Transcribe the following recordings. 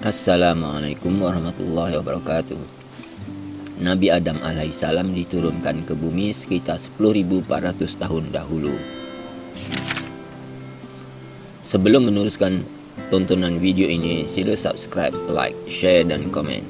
Assalamualaikum warahmatullahi wabarakatuh. Nabi Adam alaihissalam diturunkan ke bumi sekitar 10.400 tahun dahulu. Sebelum meneruskan tontonan video ini, sila subscribe, like, share dan komen.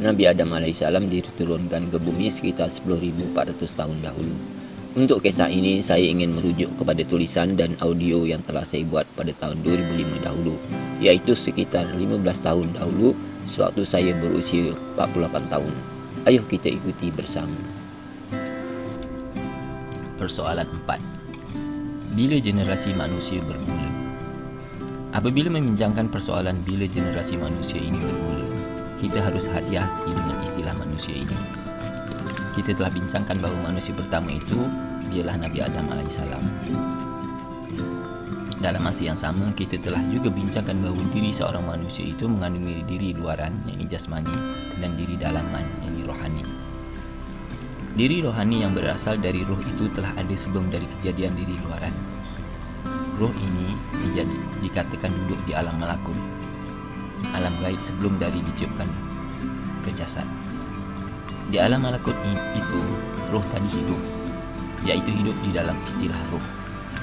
Nabi Adam alaihissalam diturunkan ke bumi sekitar 10.400 tahun dahulu. Untuk kisah ini, saya ingin merujuk kepada tulisan dan audio yang telah saya buat pada tahun 2005 dahulu, iaitu sekitar 15 tahun dahulu sewaktu saya berusia 48 tahun. Ayuh kita ikuti bersama. Persoalan 4. Bila generasi manusia bermula? Apabila membincangkan persoalan bila generasi manusia ini bermula, kita harus hati-hati dengan istilah manusia ini. Kita telah bincangkan bahawa manusia pertama itu ialah Nabi Adam alaihissalam. Dalam masa yang sama, kita telah juga bincangkan bahawa diri seorang manusia itu mengandungi diri luaran, yakni jasmani, dan diri dalaman, yakni rohani. Diri rohani yang berasal dari roh itu telah ada sebelum dari kejadian diri luaran. Roh ini dikatakan duduk di alam malakut, alam gaib sebelum dari ditiupkan ke jasad. Di alam malakut itu, roh tadi hidup, iaitu hidup di dalam istilah roh.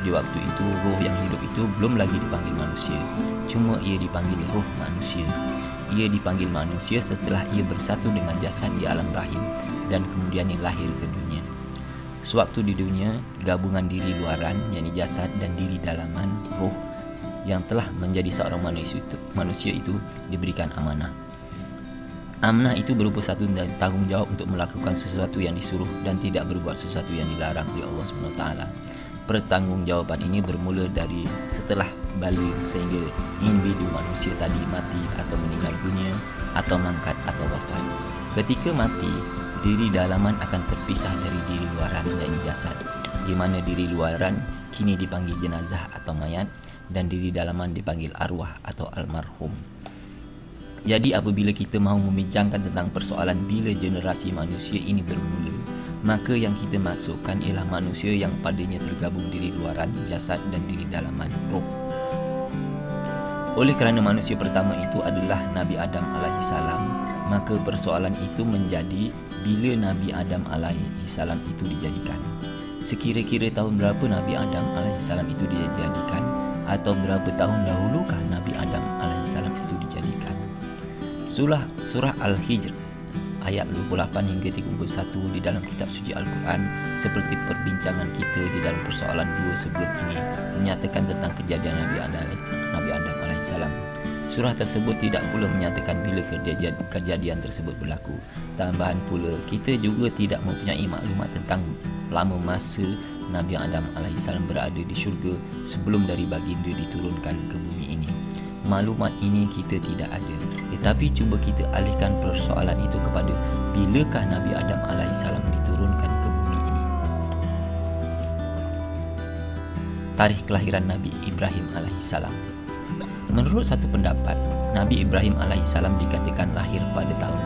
Di waktu itu, roh yang hidup itu belum lagi dipanggil manusia, cuma ia dipanggil roh manusia. Ia dipanggil manusia setelah ia bersatu dengan jasad di alam rahim dan kemudian ia lahir ke dunia. Sewaktu di dunia, gabungan diri luaran, yakni jasad, dan diri dalaman, roh yang telah menjadi seorang manusia itu diberikan amanah. Amanah itu berupa satu tanggungjawab untuk melakukan sesuatu yang disuruh dan tidak berbuat sesuatu yang dilarang oleh Allah SWT. Pertanggungjawaban ini bermula dari setelah balik sehingga individu manusia tadi mati atau meninggal dunia atau mangkat atau wafat. Ketika mati, diri dalaman akan terpisah dari diri luaran dan jasad, di mana diri luaran kini dipanggil jenazah atau mayat dan diri dalaman dipanggil arwah atau almarhum. Jadi apabila kita mahu membincangkan tentang persoalan bila generasi manusia ini bermula, maka yang kita maksudkan ialah manusia yang padanya tergabung diri luaran, jasad dan diri dalaman, roh. Oleh kerana manusia pertama itu adalah Nabi Adam alaihissalam, maka persoalan itu menjadi bila Nabi Adam alaihissalam itu dijadikan. Sekira-kira tahun berapa Nabi Adam alaihissalam itu dijadikan, atau berapa tahun dahulukah Nabi Adam alaihissalam itu dijadikan? Surah Al-Hijr ayat 28 hingga 31 di dalam kitab suci Al-Quran, seperti perbincangan kita di dalam persoalan 2 sebelum ini, menyatakan tentang kejadian Nabi Adam alaihissalam. Surah tersebut tidak pula menyatakan bila kejadian tersebut berlaku. Tambahan pula, kita juga tidak mempunyai maklumat tentang lama masa Nabi Adam alaihissalam berada di syurga sebelum dari baginda diturunkan ke bumi ini. Maklumat ini kita tidak ada. Tetapi cuba kita alihkan persoalan itu kepada bilakah Nabi Adam alaihissalam diturunkan ke bumi ini. Tarikh kelahiran Nabi Ibrahim alaihissalam. Menurut satu pendapat, Nabi Ibrahim alaihissalam dikatakan lahir pada tahun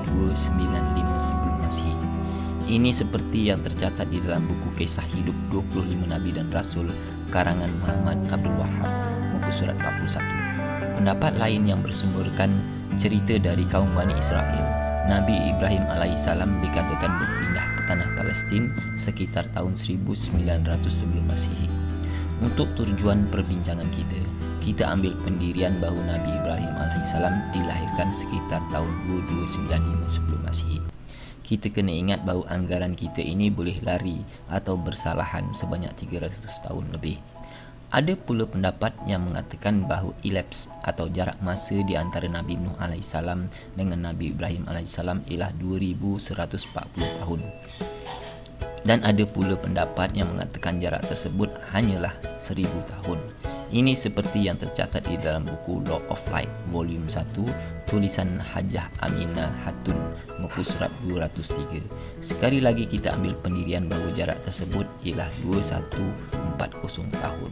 2295 sebelum Masehi. Ini seperti yang tercatat di dalam buku Kisah Hidup 25 Nabi dan Rasul karangan Muhammad Abdul Wahab, muka surat 41. Pendapat lain yang bersumberkan cerita dari kaum Bani Israel, Nabi Ibrahim alaihissalam dikatakan berpindah ke tanah Palestin sekitar tahun 1900 sebelum Masehi. Untuk tujuan perbincangan kita ambil pendirian bahawa Nabi Ibrahim alaihissalam dilahirkan sekitar tahun 2295 sebelum Masehi. Kita kena ingat bahawa anggaran kita ini boleh lari atau bersalahan sebanyak 300 tahun lebih. Ada pula pendapat yang mengatakan bahawa elapse atau jarak masa di antara Nabi Nuh alaihissalam dengan Nabi Ibrahim alaihissalam ialah 2140 tahun. Dan ada pula pendapat yang mengatakan jarak tersebut hanyalah 1000 tahun. Ini seperti yang tercatat di dalam buku Law of Light volume 1 tulisan Hajjah Aminah Hatun, muka surat 203. Sekali lagi kita ambil pendirian bahawa jarak tersebut ialah 2140 tahun.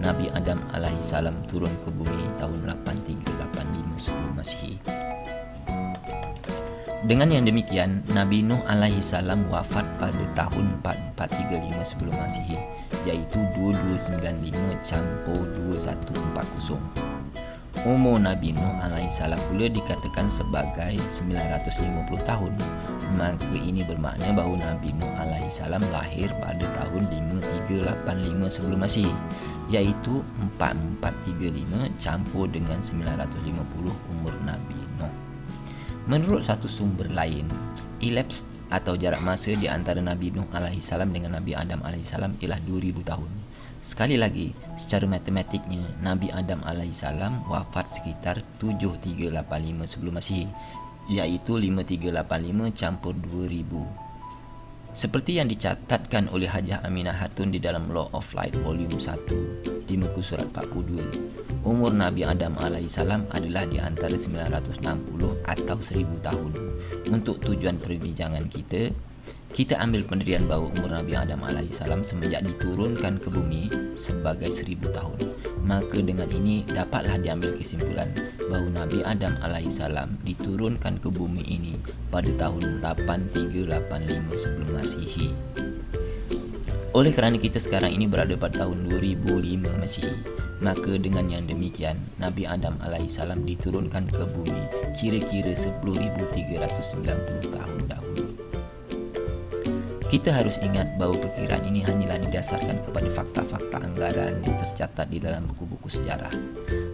Nabi Adam alaihissalam turun ke bumi tahun 8385 sebelum Masehi. Dengan yang demikian, Nabi Nuh alaihi salam wafat pada tahun 4435 sebelum Masihi, iaitu 2295 campur 2140. Umur Nabi Nuh alaihi salam pula dikatakan sebagai 950 tahun. Maka ini bermakna bahawa Nabi Nuh alaihi salam lahir pada tahun 5385 sebelum Masihi, iaitu 4435 campur dengan 950 umur Nabi Nuh. Menurut satu sumber lain, elapse atau jarak masa di antara Nabi Nuh alaihi salam dengan Nabi Adam alaihi salam ialah 2000 tahun. Sekali lagi, secara matematiknya, Nabi Adam alaihi salam wafat sekitar 7385 sebelum Masihi, iaitu 5385 campur 2000. Seperti yang dicatatkan oleh Hajah Aminah Hatun di dalam Law of Light Volume 1 di muka surat 42, umur Nabi Adam alaihi salam adalah di antara 960 atau 1000 tahun. Untuk tujuan perbincangan kita ambil pendirian bahawa umur Nabi Adam alaihi salam semenjak diturunkan ke bumi sebagai 1000 tahun. Maka dengan ini dapatlah diambil kesimpulan bahawa Nabi Adam alaihi salam diturunkan ke bumi ini pada tahun 8385 sebelum Masihi. Oleh kerana kita sekarang ini berada pada tahun 2005 Masihi, maka dengan yang demikian Nabi Adam alaihi salam diturunkan ke bumi kira-kira 10,390 tahun dahulu. Kita harus ingat bahawa perkiraan ini hanyalah didasarkan kepada fakta-fakta anggaran yang tercatat di dalam buku-buku sejarah.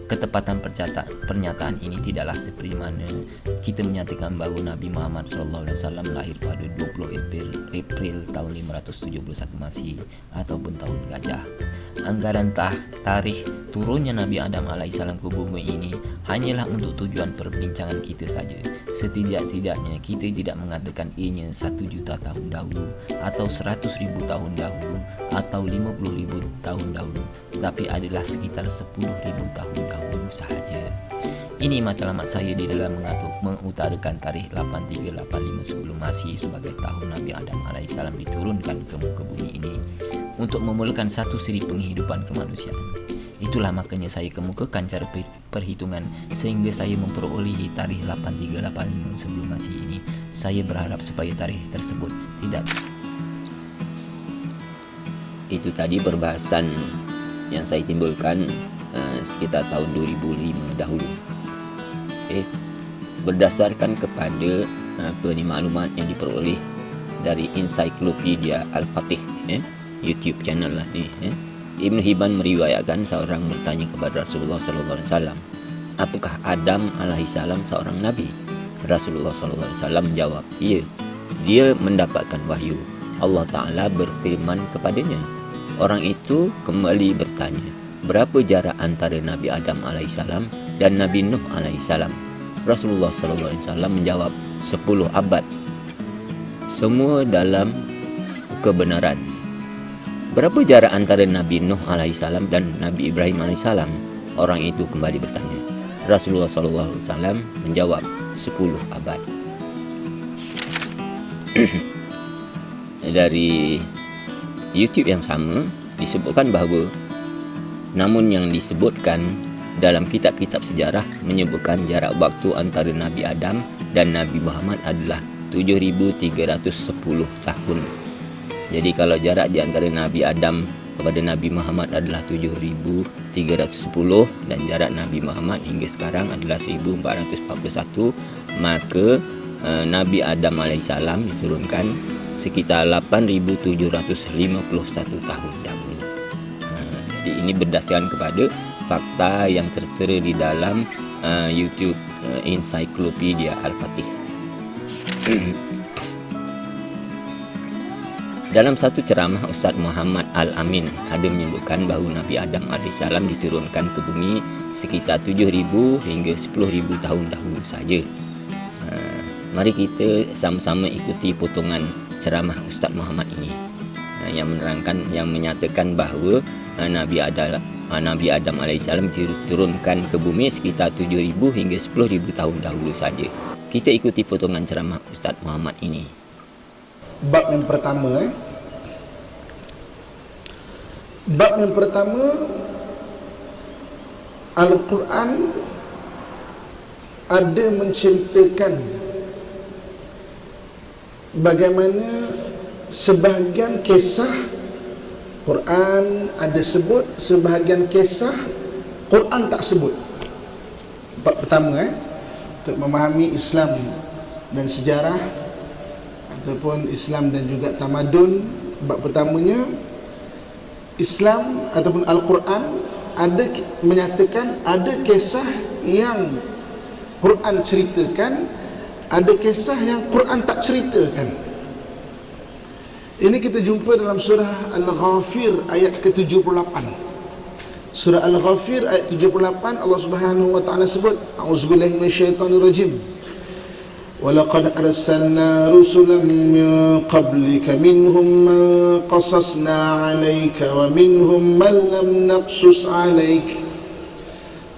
Ketepatan pernyataan ini tidaklah seperti mana kita menyatakan bahawa Nabi Muhammad SAW lahir pada 20 April tahun 571 Masihi ataupun tahun gajah. Anggaran tarikh turunnya Nabi Adam alaihissalam ke bumi ini hanyalah untuk tujuan perbincangan kita saja. Setidak-tidaknya kita tidak mengatakan ianya 1 juta tahun dahulu atau 100,000 tahun dahulu atau 50,000 tahun dahulu, tetapi adalah sekitar 10,000 tahun dahulu sahaja. Ini matlamat saya di dalam mengutarakan tarikh 8385 sebelum Masihi sebagai tahun Nabi Adam alaihissalam diturunkan ke muka bumi ini untuk memulakan satu siri penghidupan kemanusiaan. Itulah makanya saya kemukakan cara perhitungan sehingga saya memperolehi tarikh 8385 sebelum Masihi ini. Saya berharap supaya tarikh tersebut tidak. Itu tadi perbahasan yang saya timbulkan sekitar tahun 2005 dahulu. Berdasarkan kepada maklumat yang diperoleh dari Encyclopedia Al-Fatih, YouTube channel lah ni. Ibn Hibban meriwayatkan seorang bertanya kepada Rasulullah sallallahu alaihi wasallam, apakah Adam alaihi salam seorang nabi? Rasulullah sallallahu alaihi wasallam menjawab, ya. Dia mendapatkan wahyu. Allah Taala berfirman kepadanya. Orang itu kembali bertanya, berapa jarak antara Nabi Adam alaihissalam dan Nabi Nuh alaihissalam? Rasulullah sallallahu alaihi wasallam menjawab, 10 abad. Semua dalam kebenaran. Berapa jarak antara Nabi Nuh alaihissalam dan Nabi Ibrahim alaihissalam? Orang itu kembali bertanya. Rasulullah sallallahu alaihi wasallam menjawab, 10 abad. Dari YouTube yang sama disebutkan bahawa namun yang disebutkan dalam kitab-kitab sejarah menyebutkan jarak waktu antara Nabi Adam dan Nabi Muhammad adalah 7,310 tahun. Jadi kalau jarak di antara Nabi Adam kepada Nabi Muhammad adalah 7,310 dan jarak Nabi Muhammad hingga sekarang adalah 1,441, maka Nabi Adam alaihissalam diturunkan sekitar 8,751 tahun dahulu. Jadi ini berdasarkan kepada fakta yang tertera di dalam YouTube Encyclopedia Al-Fatih. Dalam satu ceramah, Ustaz Muhammad Al-Amin ada menyebutkan bahawa Nabi Adam alaihissalam diturunkan ke bumi sekitar 7,000 hingga 10,000 tahun dahulu saja. Mari kita sama-sama ikuti potongan ceramah Ustaz Muhammad ini yang menerangkan, yang menyatakan bahawa Nabi Adam alaihissalam diturunkan ke bumi sekitar 7,000 hingga 10,000 tahun dahulu saja. Kita ikuti potongan ceramah Ustaz Muhammad ini. Bab yang pertama, bab yang pertama, Al-Quran ada menceritakan bagaimana sebahagian kisah Quran ada sebut, sebahagian kisah Quran tak sebut. Bab pertama untuk memahami Islam dan sejarah ataupun Islam dan juga tamadun. Bab pertamanya, Islam ataupun Al-Quran ada menyatakan ada kisah yang Quran ceritakan, ada kisah yang Quran tak ceritakan. Ini kita jumpa dalam surah Al-Ghafir ayat ke-78. Surah Al-Ghafir ayat 78, Allah Subhanahu wa taala sebut, a'udzubillahi minasyaitonir rajim. وَلَقَدْ أَرْسَلْنَا رُسُلًا مِّن قَبْلِكَ مِنْهُمْ مَنْ قَصَصْنَا عَلَيْكَ وَمِنْهُمْ مَنْ لَمْ نَقْصُصْ عَلَيْكَ.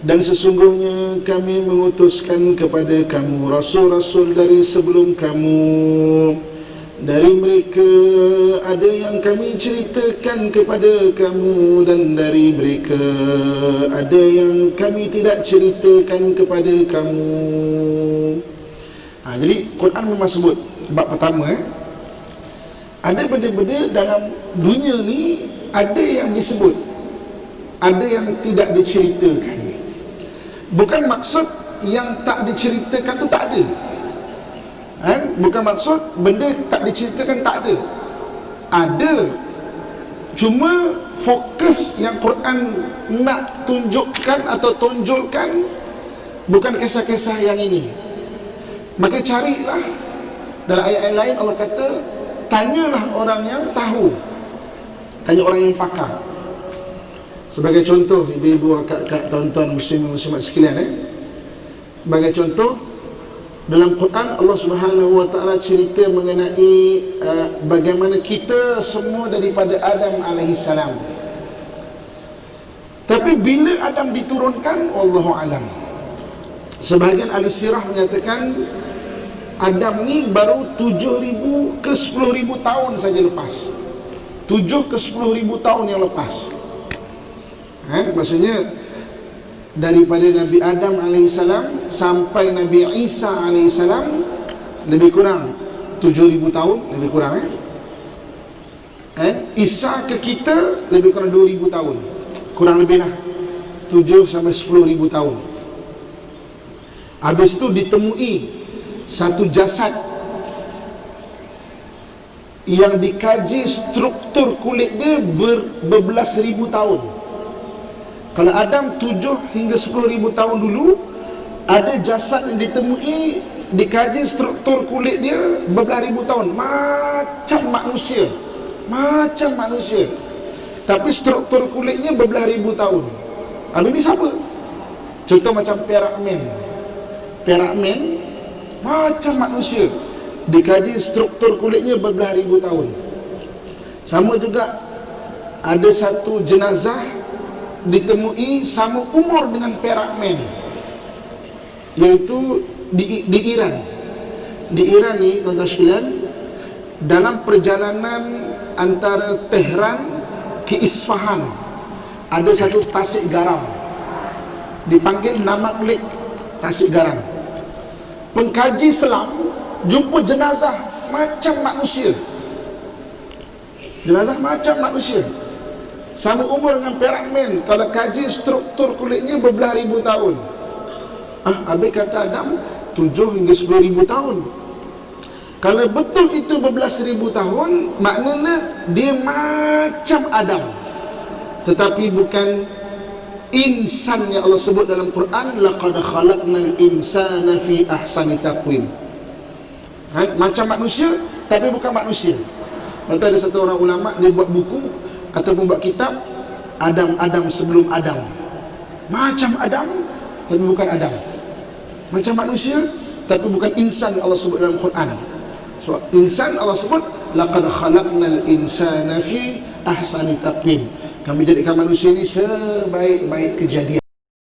Dan sesungguhnya kami mengutuskan kepada kamu rasul-rasul dari sebelum kamu. Dari mereka ada yang kami ceritakan kepada kamu, dan dari mereka ada yang kami tidak ceritakan kepada kamu. Jadi Quran memang sebut bab pertama ada benda-benda dalam dunia ni, ada yang disebut, ada yang tidak diceritakan. Bukan maksud yang tak diceritakan tu tak ada, bukan maksud benda tak diceritakan tak ada. Ada, cuma fokus yang Quran nak tunjukkan atau tonjolkan bukan kisah-kisah yang ini. Maka carilah dalam ayat-ayat lain, Allah kata tanyalah orang yang tahu, tanya orang yang pakar. Sebagai contoh, ibu-ibu, akak-akak, tuan-tuan, muslim-muslimat sekalian, sebagai contoh, dalam Quran Allah Subhanahu wa taala cerita mengenai bagaimana kita semua daripada Adam alaihi salam. Tapi bila Adam diturunkan, wallahu alam, sebahagian ahli sirah menyatakan Adam ni baru 7,000 ke 10,000 tahun saja lepas. 7 ke 10,000 tahun yang lepas. Maksudnya daripada Nabi Adam AS sampai Nabi Isa AS lebih kurang 7,000 tahun, lebih kurang Isa ke kita lebih kurang 2,000 tahun, kurang lebih lah 7 sampai 10,000 tahun. Habis itu ditemui satu jasad yang dikaji struktur kulit dia berbelas ribu tahun. Kalau Adam 7 hingga 10,000 tahun dulu, ada jasad yang ditemui, dikaji struktur kulit dia berbelas ribu tahun, macam manusia, macam manusia, tapi struktur kulitnya berbelas ribu tahun. Lalu ini siapa? Contoh macam perak men macam manusia, dikaji struktur kulitnya berbelas ribu tahun. Sama juga ada satu jenazah ditemui sama umur dengan perak men, iaitu di Iran. Di Iran ni, tuan-tuan sekalian, dalam perjalanan antara Tehran ke Isfahan ada satu tasik garam, dipanggil Namak Lake, tasik garam. Pengkaji selam jumpa jenazah macam manusia, jenazah macam manusia, sama umur dengan perak men. Kalau kaji struktur kulitnya berbelas ribu tahun. Habis kata Adam 7 hingga 10,000 tahun. Kalau betul itu berbelas ribu tahun, maknanya dia macam Adam, tetapi bukan insan yang Allah sebut dalam Quran, laqad khalaqnal insana fi ahsani taqwim. Macam manusia tapi bukan manusia. Lepas ada satu orang ulama, dia buat buku ataupun buat kitab Adam sebelum Adam. Macam Adam tapi bukan Adam. Macam manusia tapi bukan insan yang Allah sebut dalam Quran. Sebab insan Allah sebut laqad khalaqnal insana fi ahsani taqwim. Kami jadikan manusia ini sebaik-baik kejadian.